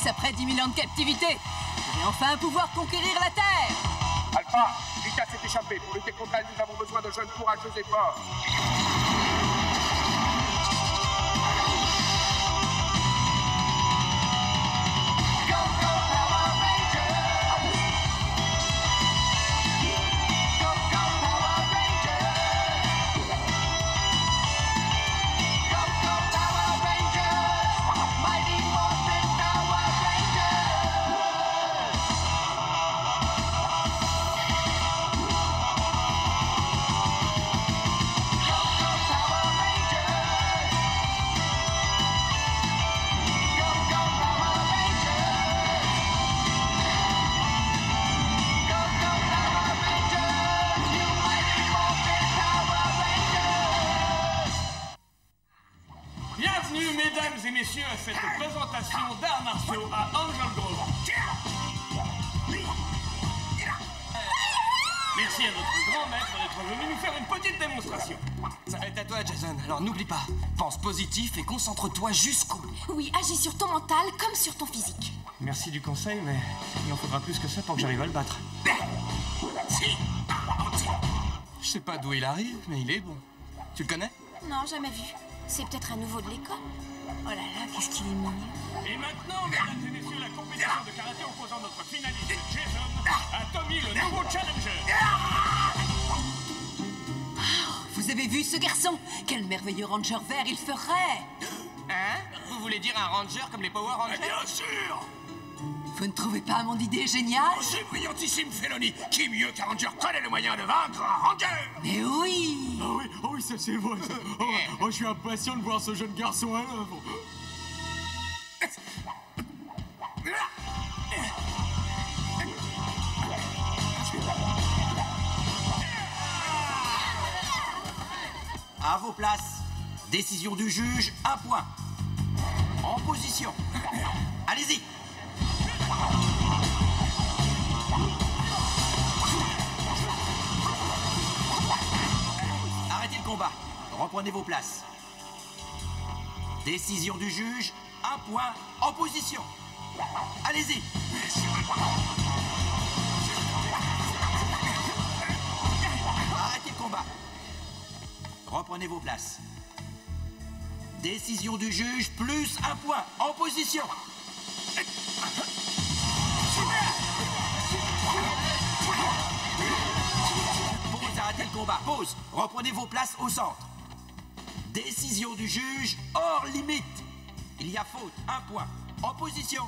Matrix après 10 000 ans de captivité. Je vais enfin pouvoir conquérir la Terre. Alpha, Vita s'est échappée. Pour lutter contre elle, nous avons besoin de jeunes courageux et forts. Bienvenue, mesdames et messieurs, à cette présentation d'arts martiaux à Angel Grove. Merci à notre grand maître d'être venu nous faire une petite démonstration. Ça va être à toi, Jason. Alors n'oublie pas, pense positif et concentre-toi jusqu'au bout. Oui, agis sur ton mental comme sur ton physique. Merci du conseil, mais il en faudra plus que ça pour que j'arrive à le battre. Je sais pas d'où il arrive, mais il est bon. Tu le connais? Non, jamais vu. C'est peut-être un nouveau de l'école. Oh là là, qu'est-ce qu'il est mignon. Et maintenant, mesdames et messieurs, la compétition de karaté opposant notre finaliste Jason à Tommy, le nouveau challenger. Vous avez vu ce garçon? Quel merveilleux ranger vert il ferait! Hein? Vous voulez dire un ranger comme les Power Rangers? Bien sûr! Vous ne trouvez pas mon idée géniale? C'est brillantissime, Felony. Qui mieux qu'un ranger connaît le moyen de vaincre un ranger? Mais oui! Oh oui, ça c'est vrai. Ça. Je suis impatient de voir ce jeune garçon à l'œuvre. À vos places. Décision du juge, 1 point. En position. Allez-y. Arrêtez le combat. Reprenez vos places. Décision du juge, 1 point. En position. Allez-y. Arrêtez le combat. Reprenez vos places. Décision du juge, plus 1 point. En position. Pause, arrêtez le combat. Pause. Reprenez vos places au centre. Décision du juge, hors limite. Il y a faute. 1 point. En position.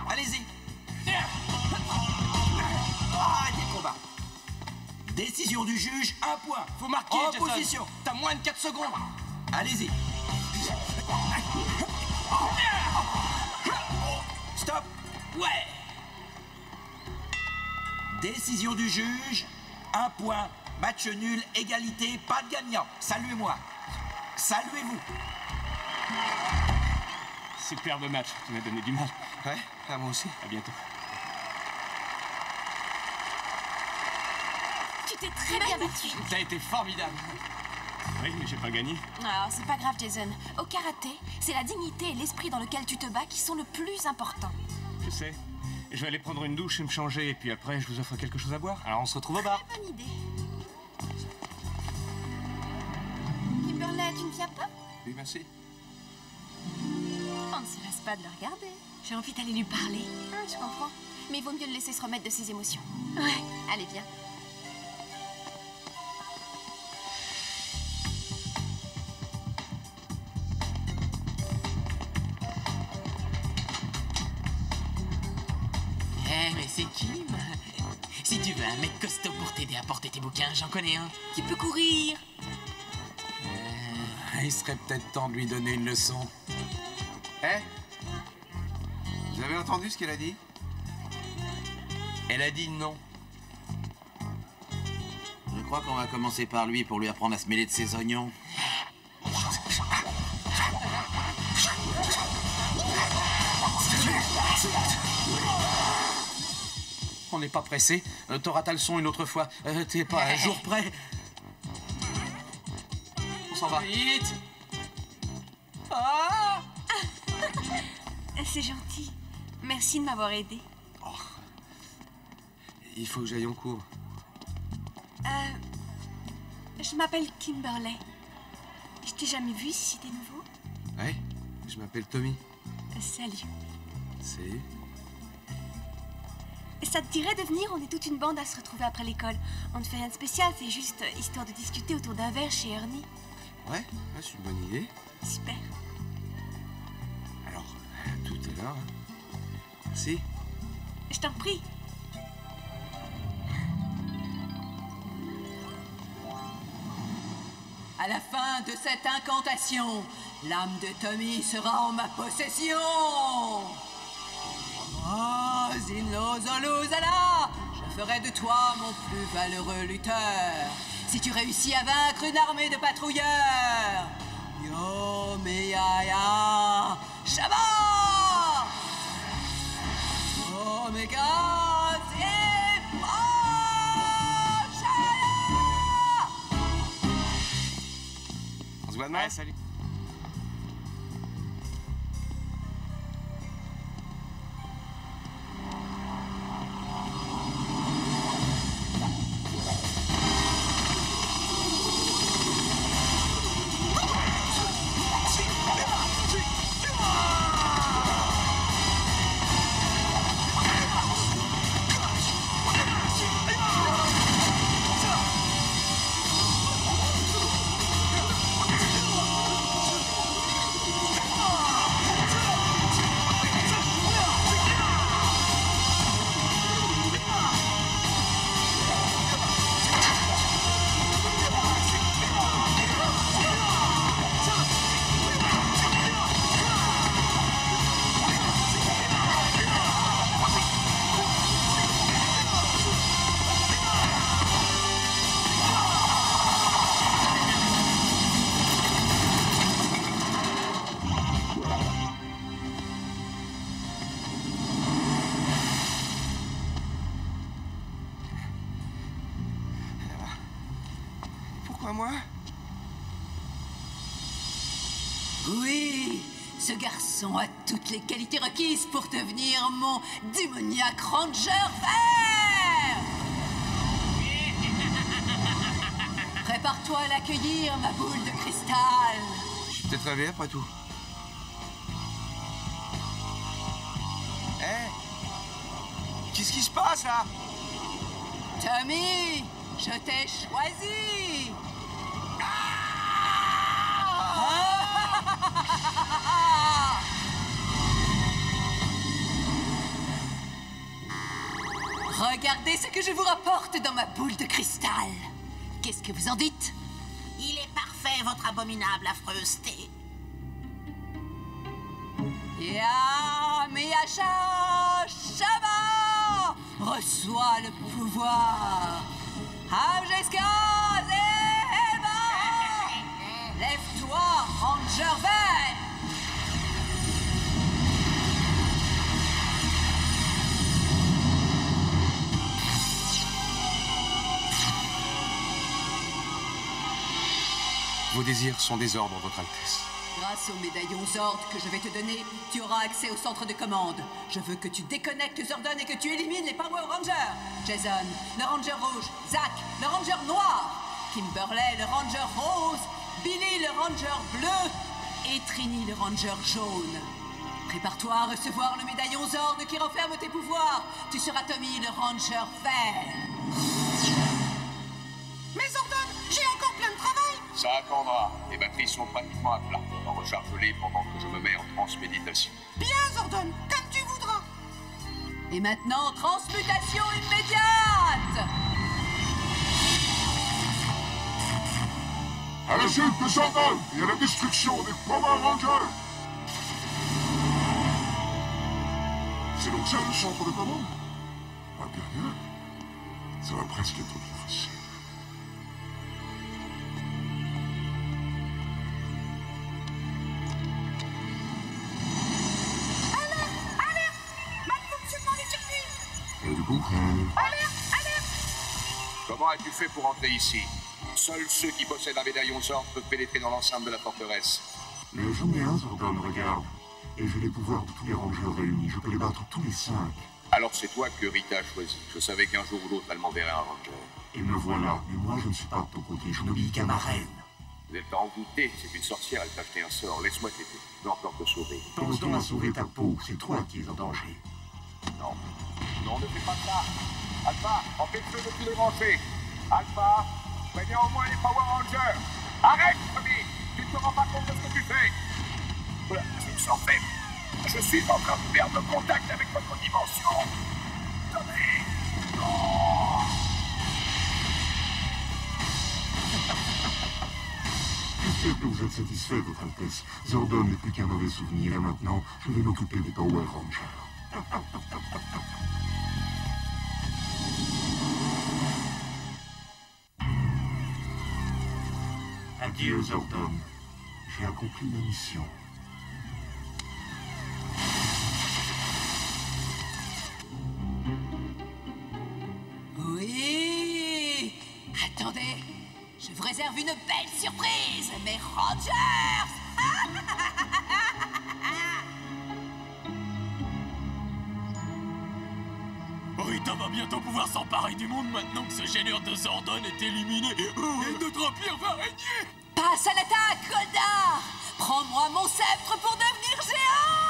Allez-y. Arrêtez le combat. Décision du juge, 1 point. Faut marquer, En Jason. position. T'as moins de 4 secondes. Allez-y. Stop. Ouais. Décision du juge, 1 point. Match nul, égalité, pas de gagnant. Saluez-moi. Saluez-vous. Superbe match, tu m'as donné du mal. Ouais, à moi aussi. À bientôt. Tu t'es très bien battu. T'as été formidable. Oui, mais j'ai pas gagné. Alors, c'est pas grave, Jason. Au karaté, c'est la dignité et l'esprit dans lequel tu te bats qui sont le plus importants. Je sais. Je vais aller prendre une douche et me changer, et puis après, je vous offre quelque chose à boire. Alors on se retrouve au bar. Bonne idée. Kimberley, tu ne viens pas? Oui, merci. On ne se lasse pas de le regarder. J'ai envie d'aller lui parler. Je comprends. Mais il vaut mieux le laisser se remettre de ses émotions. Ouais. Allez, viens. Mais c'est Kim. Si tu veux un mec costaud pour t'aider à porter tes bouquins, j'en connais un. Tu peux courir. Il serait peut-être temps de lui donner une leçon. Eh? Vous avez entendu ce qu'elle a dit? Elle a dit non. Je crois qu'on va commencer par lui pour lui apprendre à se mêler de ses oignons. On n'est pas pressé. T'auras ta leçon une autre fois. T'es pas un jour près. On s'en va. Vite. Ah! C'est gentil. Merci de m'avoir aidé. Oh. Il faut que j'aille en cours. Je m'appelle Kimberley. Je t'ai jamais vu si t'es nouveau. Ouais, je m'appelle Tommy. Salut. Salut. Ça te dirait de venir? On est toute une bande à se retrouver après l'école. On ne fait rien de spécial, c'est juste histoire de discuter autour d'un verre chez Ernie. Ouais, c'est une bonne idée. Super. Alors, à tout à l'heure. Merci. Je t'en prie. À la fin de cette incantation, l'âme de Tommy sera en ma possession. Oh, Zinlozoluzala, je ferai de toi mon plus valeureux lutteur. Si tu réussis à vaincre une armée de patrouilleurs. Yo, Meyaya, Shabbat! Omega, On se voit demain. Ouais, salut. Pourquoi moi? Oui, ce garçon a toutes les qualités requises pour devenir mon démoniaque Ranger vert. Prépare-toi à l'accueillir, ma boule de cristal. Je suis peut-être rêvé après tout. Hé, qu'est-ce qui se passe là? Tommy, je t'ai choisi. Regardez ce que je vous rapporte dans ma boule de cristal. Qu'est-ce que vous en dites? Il est parfait, votre abominable affreusté. Ya Miyasha Shaba, reçois le pouvoir. Abjeska Zeba, lève-toi, Ranger vert. Vos désirs sont des ordres, Votre Altesse. Grâce aux médaillons Zord que je vais te donner, tu auras accès au centre de commande. Je veux que tu déconnectes Zordon et que tu élimines les Power Rangers. Jason, le Ranger rouge. Zack, le Ranger noir. Kimberley, le Ranger rose. Billy, le Ranger bleu. Et Trini, le Ranger jaune. Prépare-toi à recevoir le médaillon Zord qui renferme tes pouvoirs. Tu seras Tommy, le Ranger vert. Mais Zordon, j'ai encore plein de travail. Ça attendra. Les batteries sont pratiquement à plat. On recharge-les pendant que je me mets en transméditation. Bien, Zordon, comme tu voudras. Et maintenant, transmutation immédiate. À la chute de Zordon et à la destruction des Power Rangers. C'est donc ça le centre de commande? Pas bien, bien. Ça va presque être plus facile. Et du coup? Comment as-tu fait pour entrer ici? Seuls ceux qui possèdent un médaillon Zord peuvent pénétrer dans l'enceinte de la forteresse. Mais j'en ai un, Zordon, regarde. Et j'ai les pouvoirs de tous les Rangers réunis. Je peux les battre tous les 5. Alors c'est toi que Rita a choisi. Je savais qu'un jour ou l'autre, elle m'enverrait un Ranger. Et me voilà. Mais moi, je ne suis pas de ton côté. Je n'obéis qu'à ma reine. Vous êtes envoûté, c'est une sorcière, elle t'a acheté un sort. Laisse-moi t'aider. Je vais encore te sauver. Pense donc à sauver ta peau. C'est toi qui es en danger. Non. Non, ne fais pas ça. Alpha, empêche-le de tous les brancher. Alpha, préviens au moins les Power Rangers. Arrête, Tommy. Tu ne te rends pas compte de ce que tu fais. Voilà, je me sens faible. Je suis en train de perdre le contact avec votre dimension. Tommy. Oh. Je sais que vous êtes satisfait, votre Altesse. Zordon n'est plus qu'un mauvais souvenir, et maintenant, je vais m'occuper des Power Rangers. Adieu, Zordon. J'ai accompli ma mission. Oui! Attendez! Je vous réserve une belle surprise, mes Rangers! Rita va bientôt pouvoir s'emparer du monde maintenant que ce génère de Zordon est éliminé. Et notre empire va régner! Passe à l'attaque, Goldar! Prends-moi mon sceptre pour devenir géant!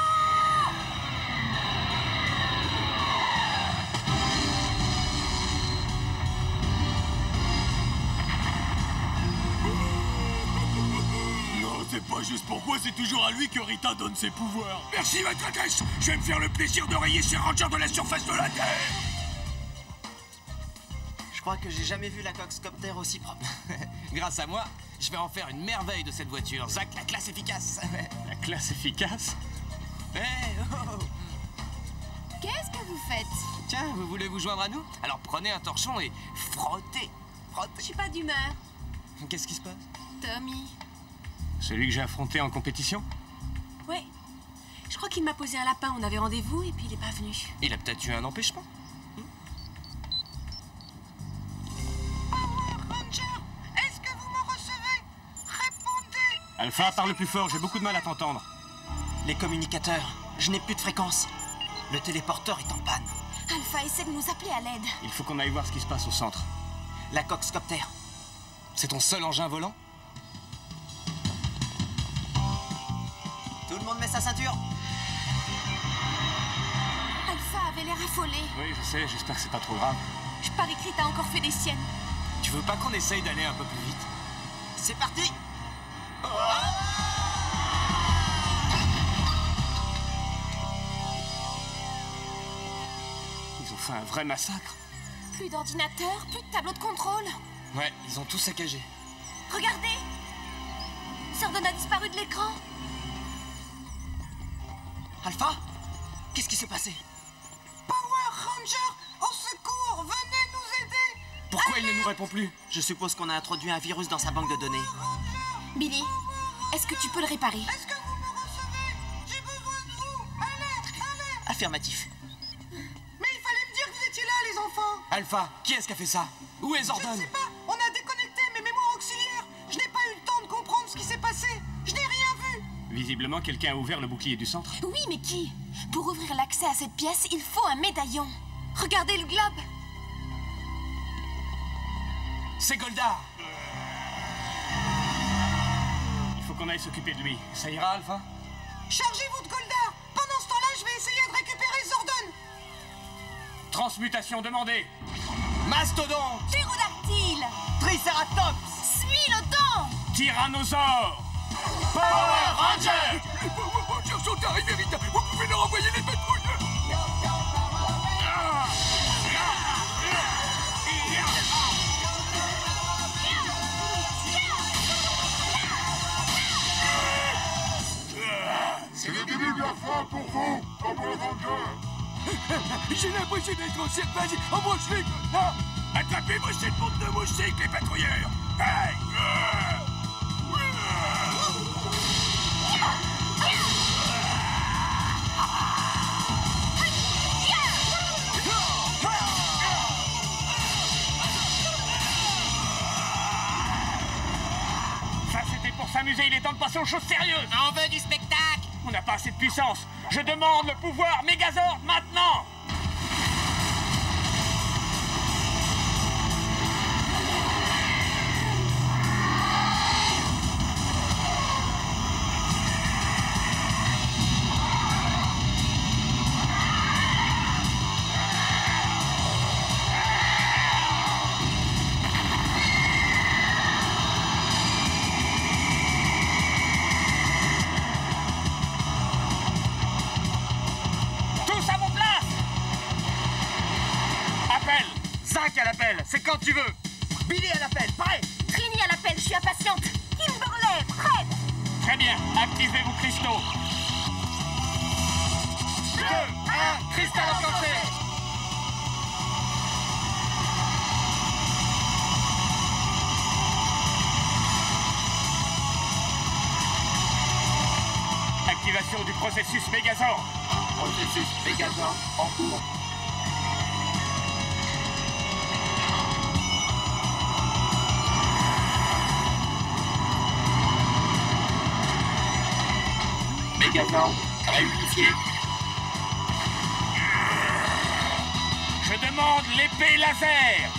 Non, c'est pas juste pourquoi, c'est toujours à lui que Rita donne ses pouvoirs. Merci, Votre Altesse. Je vais me faire le plaisir de rayer ces rangers de la surface de la Terre. Je crois que j'ai jamais vu la Coxcopter aussi propre. Grâce à moi, je vais en faire une merveille de cette voiture. Zach, la classe efficace. La classe efficace? Hey, oh. Qu'est-ce que vous faites? Tiens, vous voulez vous joindre à nous? Alors prenez un torchon et frottez. Je Frottez. suis pas d'humeur. Qu'est-ce qui se passe? Tommy. Celui que j'ai affronté en compétition? Ouais. Je crois qu'il m'a posé un lapin. On avait rendez-vous et puis il est pas venu. Il a peut-être eu un empêchement. Est-ce que vous me recevez? Répondez! Alpha, parle plus fort, j'ai beaucoup de mal à t'entendre. Les communicateurs, je n'ai plus de fréquence. Le téléporteur est en panne. Alpha essaie de nous appeler à l'aide. Il faut qu'on aille voir ce qui se passe au centre. La Coxcopter, c'est ton seul engin volant? Tout le monde met sa ceinture? Alpha avait l'air affolé. Oui, je sais, j'espère que c'est pas trop grave. Je parie que Rita a encore fait des siennes. Tu veux pas qu'on essaye d'aller un peu plus vite? C'est parti! Ils ont fait un vrai massacre. Plus d'ordinateur, plus de tableau de contrôle. Ouais, ils ont tout saccagé. Regardez! Zordon a disparu de l'écran. Alpha? Qu'est-ce qui s'est passé? Power Ranger, au secours, venez nous aider! Pourquoi il ne nous répond plus? Je suppose qu'on a introduit un virus dans sa banque de données. Billy, est-ce que tu peux le réparer? Est-ce que vous me recevez? J'ai besoin de vous! Allez! Affirmatif. Mais il fallait me dire que vous étiez là, les enfants! Alpha, qui est-ce qui a fait ça? Où est Je Zordon? ne sais pas, on a déconnecté mes mémoires auxiliaires! Je n'ai pas eu le temps de comprendre ce qui s'est passé! Je n'ai rien vu! Visiblement, quelqu'un a ouvert le bouclier du centre. Oui, mais qui? Pour ouvrir l'accès à cette pièce, il faut un médaillon. Regardez le globe. C'est Goldar! Il faut qu'on aille s'occuper de lui. Ça ira, Alpha? Chargez-vous de Goldar! Pendant ce temps-là, je vais essayer de récupérer Zordon! Transmutation demandée. Mastodon! Ptérodactyle. Triceratops! Smilodon. Tyrannosaure. Power Ranger! Les Power Rangers sont arrivés, Rita. Vous pouvez leur envoyer les patrouilles. C'est le début de la fin pour vous, Power Rangers. J'ai l'impression d'être au cirque. Vas-y, embauche-les. Ah, attrapez-moi cette bande de moustiques, les patrouilleurs. Hey! Ça, c'était pour s'amuser. Il est temps de passer aux choses sérieuses. On veut du spectacle. On n'a pas assez de puissance. Je demande le pouvoir Megazord maintenant. Zack à l'appel, c'est quand tu veux. Billy à l'appel, prêt. Trini à l'appel, je suis impatiente. Kimberley, prête. Très bien, activez vos cristaux. 2, 1, cristal enclenché. Activation du processus Megazord. Processus Megazord en cours. Megazord réunifié. Je demande l'épée laser.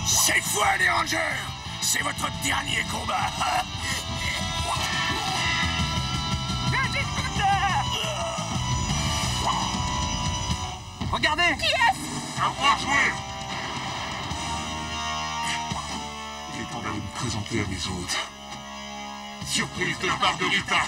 Cette fois, les Rangers, c'est votre dernier combat. Regardez. Qui est-ce? À moi de jouer. Il est temps d'aller me présenter à mes hôtes. Surprise de la part de Rita.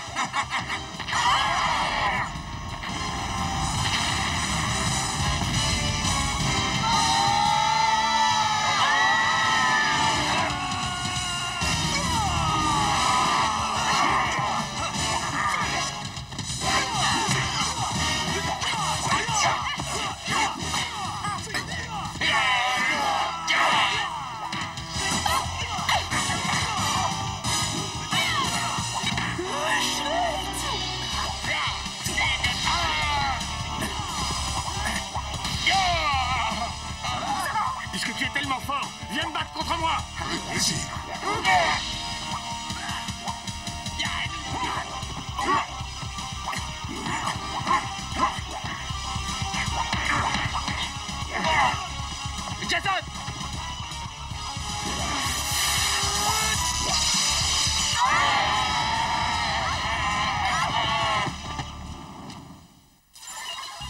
Puisque tu es tellement fort, viens me battre contre moi. Avec plaisir. Jason!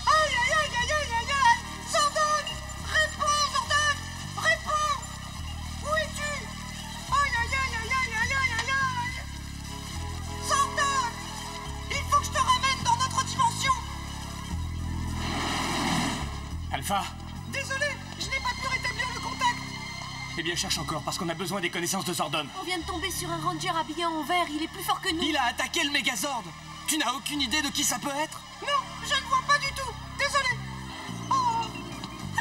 Aïe, aïe, aïe, aïe, aïe, aïe, aïe. Zordon! Réponds, Zordon! Réponds! Où es-tu? Aïe, aïe, aïe, aïe, aïe, aïe, aïe, aïe, aïe. Zordon! Il faut que je te ramène dans notre dimension. Alpha, Désolé, je n'ai pas pu rétablir le contact. eh bien cherche encore, parce qu'on a besoin des connaissances de Zordon. On vient de tomber sur un ranger habillé en vert, il est plus fort que nous. Il a attaqué le Megazord. Tu n'as aucune idée de qui ça peut être? Non, je ne vois pas du tout. Désolé. Oh,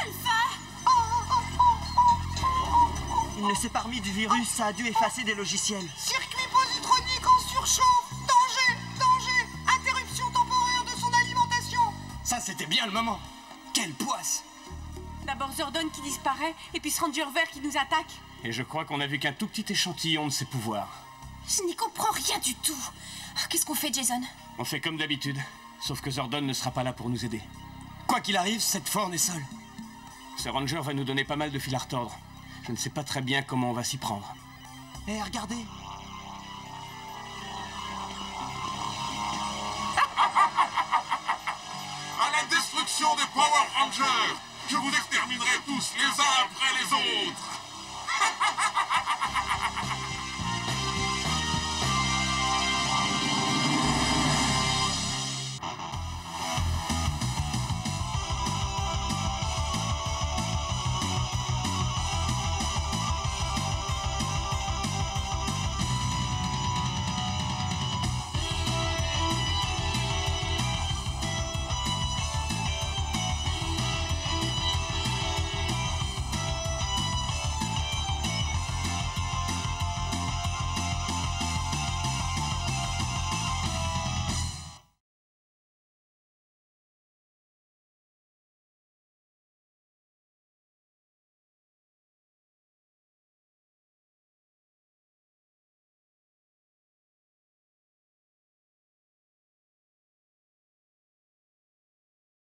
Alpha! oh, oh, oh, oh, oh. Il ne s'est pas remis du virus, ça a dû effacer des logiciels. Circuit positronique en surchauffe. Danger, danger. Interruption temporaire de son alimentation. Ça, c'était bien le moment. Quelle poisse! D'abord Zordon qui disparaît, et puis ce ranger vert qui nous attaque. Et je crois qu'on a vu qu'un tout petit échantillon de ses pouvoirs. Je n'y comprends rien du tout. Qu'est-ce qu'on fait, Jason? On fait comme d'habitude, sauf que Zordon ne sera pas là pour nous aider. Quoi qu'il arrive, cette fois, on est seul. Ce ranger va nous donner pas mal de fil à retordre. Je ne sais pas très bien comment on va s'y prendre. Eh, regardez. À la destruction des Power Rangers, je vous exterminerai tous les uns après les autres.